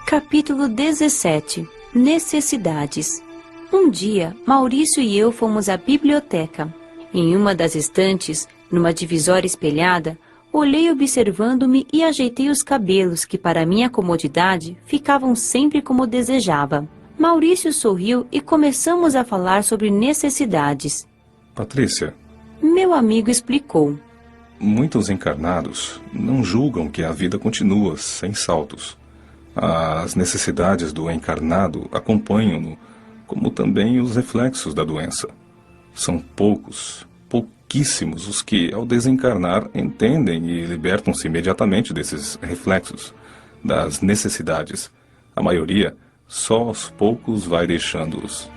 Capítulo 17. Necessidades. Um dia, Maurício e eu fomos à biblioteca. Em uma das estantes, numa divisória espelhada, olhei observando-me e ajeitei os cabelos que, para minha comodidade, ficavam sempre como desejava. Maurício sorriu e começamos a falar sobre necessidades. Patrícia, Meu amigo explicou. muitos encarnados não julgam que a vida continua sem saltos. As necessidades do encarnado acompanham-no, como também os reflexos da doença. São pouquíssimos os que, ao desencarnar, entendem e libertam-se imediatamente desses reflexos, das necessidades. A maioria, só aos poucos, vai deixando-os.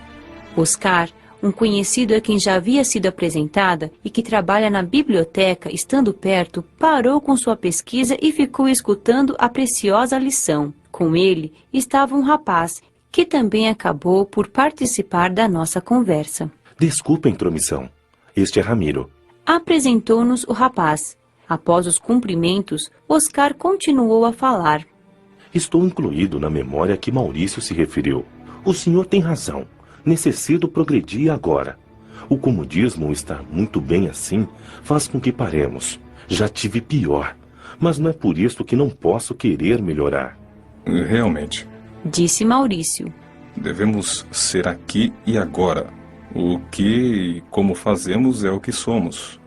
Oscar, um conhecido a quem já havia sido apresentada e que trabalha na biblioteca, estando perto, parou com sua pesquisa e ficou escutando a preciosa lição. Com ele estava um rapaz, que também acabou por participar da nossa conversa. Desculpa a intromissão. Este é Ramiro. Apresentou-nos o rapaz. Após os cumprimentos, Oscar continuou a falar. Estou incluído na memória que Maurício se referiu. O senhor tem razão. Necessito progredir agora. O comodismo estar muito bem assim faz com que paremos. Já tive pior, mas não é por isso que não posso querer melhorar. Realmente, Disse Maurício. devemos ser aqui e agora. O que e como fazemos é o que somos.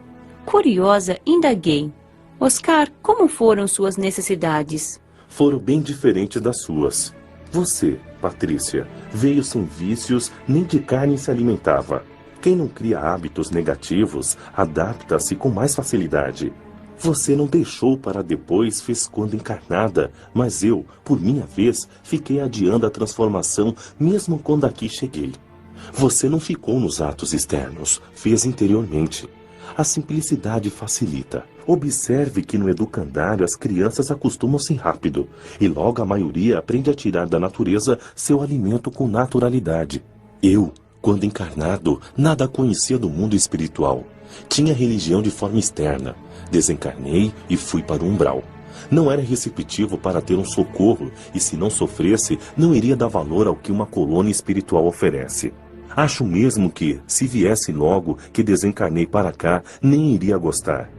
Curiosa, indaguei. Oscar, como foram suas necessidades? Foram bem diferentes das suas. Você, Patrícia, veio sem vícios, nem de carne se alimentava. Quem não cria hábitos negativos, adapta-se com mais facilidade. Você não deixou para depois, fez quando encarnada, mas eu, por minha vez, fiquei adiando a transformação mesmo quando aqui cheguei. Você não ficou nos atos externos, fez interiormente. A simplicidade facilita. Observe que no educandário as crianças acostumam-se rápido, e logo a maioria aprende a tirar da natureza seu alimento com naturalidade. Eu, quando encarnado, nada conhecia do mundo espiritual. Tinha religião de forma externa. Desencarnei e fui para o umbral. Não era receptivo para ter um socorro, e se não sofresse, não iria dar valor ao que uma colônia espiritual oferece. Acho mesmo que, se viesse logo que desencarnei para cá, nem iria gostar.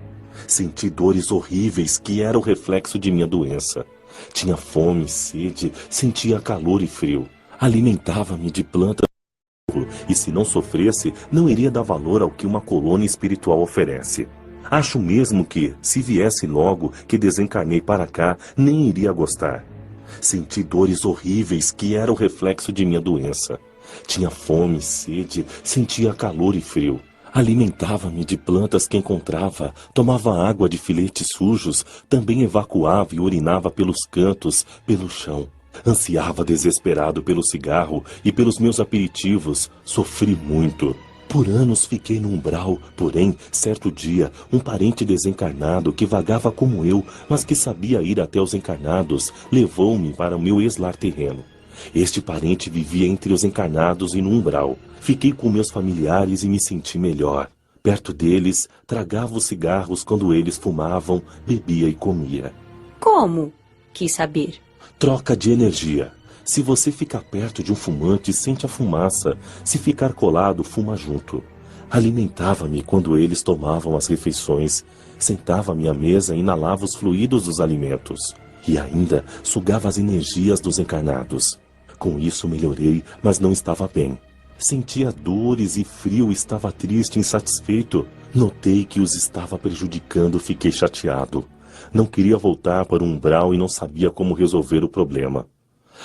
Senti dores horríveis que era o reflexo de minha doença. Tinha fome, sede, sentia calor e frio. Alimentava-me de plantas e se não sofresse, não iria dar valor ao que uma colônia espiritual oferece. Acho mesmo que, se viesse logo que desencarnei para cá, nem iria gostar. Senti dores horríveis que era o reflexo de minha doença. Tinha fome, sede, sentia calor e frio. Alimentava-me de plantas que encontrava, tomava água de filetes sujos, também evacuava e urinava pelos cantos, pelo chão. Ansiava desesperado pelo cigarro e pelos meus aperitivos, sofri muito. Por anos fiquei no umbral, porém, certo dia, um parente desencarnado que vagava como eu, mas que sabia ir até os encarnados, levou-me para o meu ex-lar terreno. Este parente vivia entre os encarnados e no umbral. Fiquei com meus familiares e me senti melhor. Perto deles, tragava os cigarros quando eles fumavam, bebia e comia. Como? Quis saber. Troca de energia. Se você ficar perto de um fumante, sente a fumaça. Se ficar colado, fuma junto. Alimentava-me quando eles tomavam as refeições. Sentava-me à mesa e inalava os fluidos dos alimentos. E ainda sugava as energias dos encarnados. Com isso melhorei, mas não estava bem. Sentia dores e frio, estava triste e insatisfeito. Notei que os estava prejudicando, fiquei chateado. Não queria voltar para o umbral e não sabia como resolver o problema.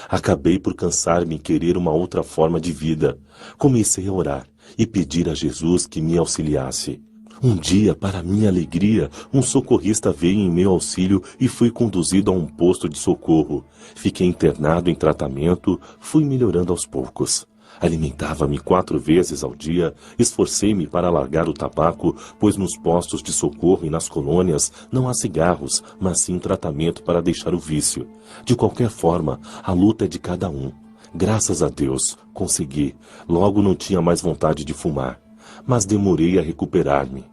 Acabei por cansar-me em querer uma outra forma de vida. Comecei a orar e pedir a Jesus que me auxiliasse. Um dia, para minha alegria, um socorrista veio em meu auxílio e fui conduzido a um posto de socorro. Fiquei internado em tratamento, fui melhorando aos poucos. Alimentava-me 4 vezes ao dia, esforcei-me para largar o tabaco, pois nos postos de socorro e nas colônias não há cigarros, mas sim um tratamento para deixar o vício. De qualquer forma, a luta é de cada um. Graças a Deus, consegui. Logo não tinha mais vontade de fumar. Mas demorei a recuperar-me.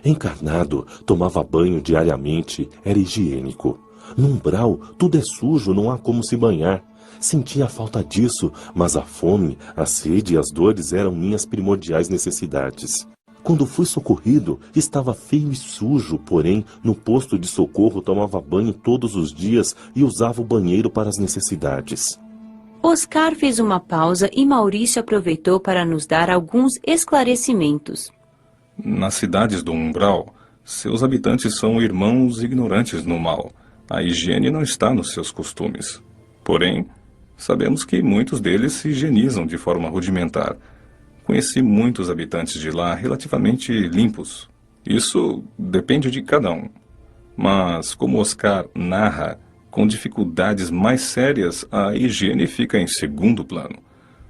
Encarnado, tomava banho diariamente, era higiênico. No umbral, tudo é sujo, não há como se banhar. Sentia falta disso, mas a fome, a sede e as dores eram minhas primordiais necessidades. Quando fui socorrido, estava feio e sujo, porém, no posto de socorro tomava banho todos os dias e usava o banheiro para as necessidades. Oscar fez uma pausa e Maurício aproveitou para nos dar alguns esclarecimentos. Nas cidades do umbral, seus habitantes são irmãos ignorantes no mal. A higiene não está nos seus costumes. Porém, sabemos que muitos deles se higienizam de forma rudimentar. Conheci muitos habitantes de lá relativamente limpos. Isso depende de cada um. Mas, como Oscar narra, com dificuldades mais sérias, a higiene fica em segundo plano.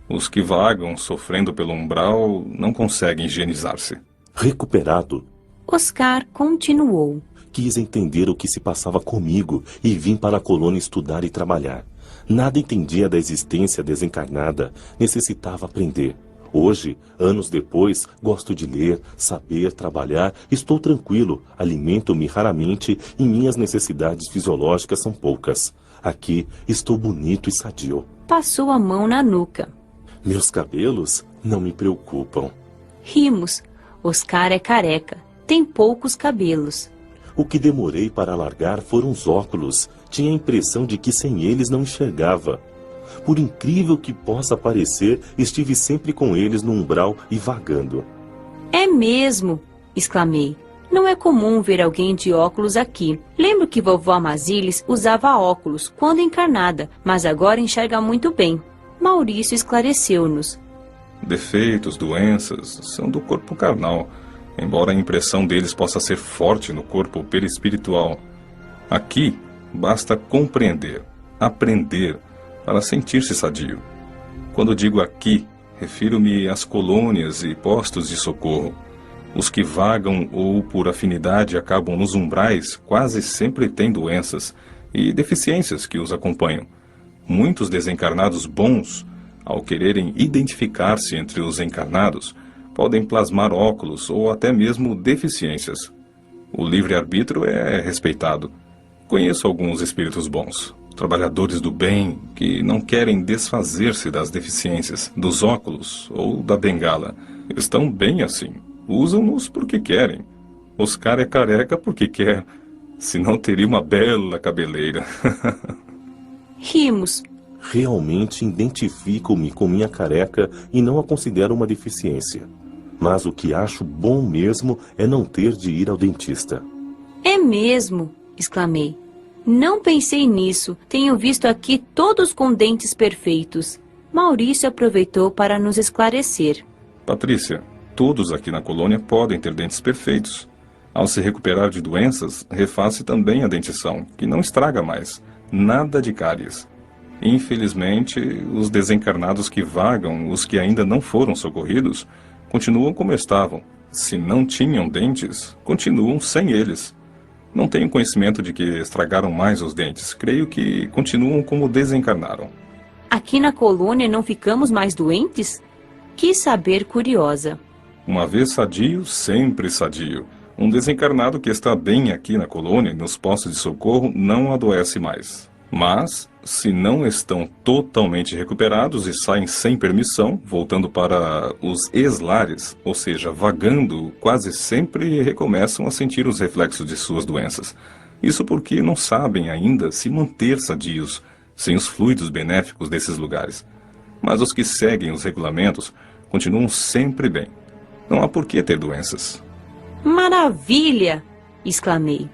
Os que vagam sofrendo pelo umbral não conseguem higienizar-se. Recuperado, Oscar continuou. quis entender o que se passava comigo e vim para a colônia estudar e trabalhar. Nada entendia da existência desencarnada, necessitava aprender. Hoje, anos depois, gosto de ler, saber, trabalhar, estou tranquilo, alimento-me raramente e minhas necessidades fisiológicas são poucas. Aqui estou bonito e sadio. Passou a mão na nuca. Meus cabelos não me preocupam. Rimos. Oscar é careca. Tem poucos cabelos. O que demorei para largar foram os óculos. Tinha a impressão de que sem eles não enxergava. Por incrível que possa parecer, estive sempre com eles no umbral e vagando. É mesmo! Exclamei. Não é comum ver alguém de óculos aqui. Lembro que vovó Amazilis usava óculos quando encarnada, mas agora enxerga muito bem. Maurício esclareceu-nos. Defeitos, doenças, são do corpo carnal, embora a impressão deles possa ser forte no corpo perispiritual. Aqui, basta compreender, aprender, para sentir-se sadio. Quando digo aqui, refiro-me às colônias e postos de socorro. Os que vagam ou por afinidade acabam nos umbrais quase sempre têm doenças e deficiências que os acompanham. Muitos desencarnados bons, ao quererem identificar-se entre os encarnados, podem plasmar óculos ou até mesmo deficiências. O livre-arbítrio é respeitado. Conheço alguns espíritos bons, trabalhadores do bem, que não querem desfazer-se das deficiências, dos óculos ou da bengala. Estão bem assim. Usam-nos porque querem. Oscar é careca porque quer. Senão teria uma bela cabeleira. Rimos. Realmente identifico-me com minha careca e não a considero uma deficiência. Mas o que acho bom mesmo é não ter de ir ao dentista. É mesmo! Exclamei. Não pensei nisso. Tenho visto aqui todos com dentes perfeitos. Maurício aproveitou para nos esclarecer. Patrícia, todos aqui na colônia podem ter dentes perfeitos. Ao se recuperar de doenças, refaz-se também a dentição, que não estraga mais. Nada de cáries. Infelizmente, os desencarnados que vagam, os que ainda não foram socorridos, continuam como estavam. Se não tinham dentes, continuam sem eles. Não tenho conhecimento de que estragaram mais os dentes. Creio que continuam como desencarnaram. Aqui na colônia não ficamos mais doentes? Quis saber curiosa. Uma vez sadio, sempre sadio. Um desencarnado que está bem aqui na colônia, nos postos de socorro, não adoece mais. Mas, se não estão totalmente recuperados e saem sem permissão, voltando para os ex-lares, ou seja, vagando, quase sempre recomeçam a sentir os reflexos de suas doenças. Isso porque não sabem ainda se manter sadios, sem os fluidos benéficos desses lugares. Mas os que seguem os regulamentos continuam sempre bem. Não há por que ter doenças. Maravilha! Exclamei.